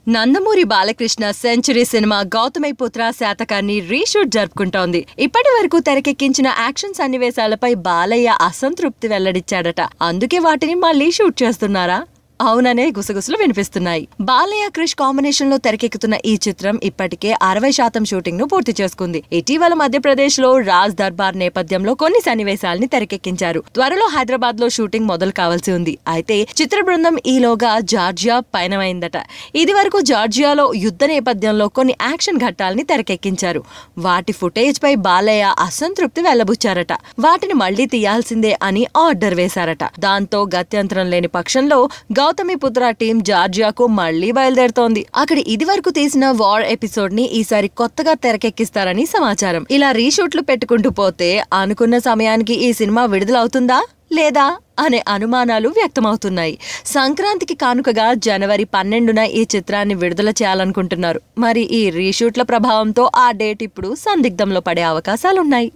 Nandamuri Balakrishna century cinema Gautamiputra శాతకాన్ని reshoot జరుపుకుంటోంది. ఇప్పటి వరకు తెరకెక్కించిన యాక్షన్ సన్నివేశాలపై బాలయ్య అసంతృప్తి వెల్లడిచ్చాడట. అందుకే వాటిని మళ్లీ షూట్ చేస్తున్నారా? అవుననే గుసగుసలు వినిపిస్తున్నాయి. బాలయ్య క్రిష్ కాంబినేషన్ లో తెరకెక్కుతున్న ఈ చిత్రం ఇప్పటికే 60% షూటింగ్ ను పూర్తి చేసుకుంది. ఇటీవల మధ్యప్రదేశ్ లో రాజ్ దర్బార్ నేపథ్యంలో కొన్ని సన్నివేశాలని తెరకెక్కించారు. త్వరలో హైదరాబాద్ లో షూటింగ్ మొదలు కావాల్సి ఉంది. అయితే చిత్ర బృందం ఈలోగా జార్జియా పయనమైందట. ఇది వరకు జార్జియాలో యుద్ధ నేపథ్యంలో కొన్ని యాక్షన్ ఘట్టాలని తెరకెక్కించారు. వాటి ఫుటేజ్ పై బాలయ్య అసంతృప్తి వెళ్లబుచ్చారట. వాటిని మళ్లీ తీయాల్సిందే అని ఆర్డర్ వేశారట. దాంతో గత్యంతరం లేని పక్షంలో గౌతమిపుత్ర టీం జార్జియాకు మళ్లీ బయలుదేరుతోంది. అక్కడ ఇది వరకు తీసిన వార్ ఎపిసోడ్ ని ఈసారి కొత్తగా తెరకెక్కిస్తారని సమాచారం. ఇలా రీషూట్లు పెట్టుకుంటూ పోతే అనుకున్న సమయానికి ఈ సినిమా విడుదలవుతుందా లేదా అనే అనుమానాలు వ్యక్తమవుతున్నాయి. సంక్రాంతికి కానుకగా జనవరి 12న ఈ చిత్రాన్ని విడుదల చేయాలనుకుంటున్నారు. మరి ఈ రీషూట్ల ప్రభావంతో ఆ డేట్ ఇప్పుడు సందిగ్ధంలో పడే అవకాశాలున్నాయి.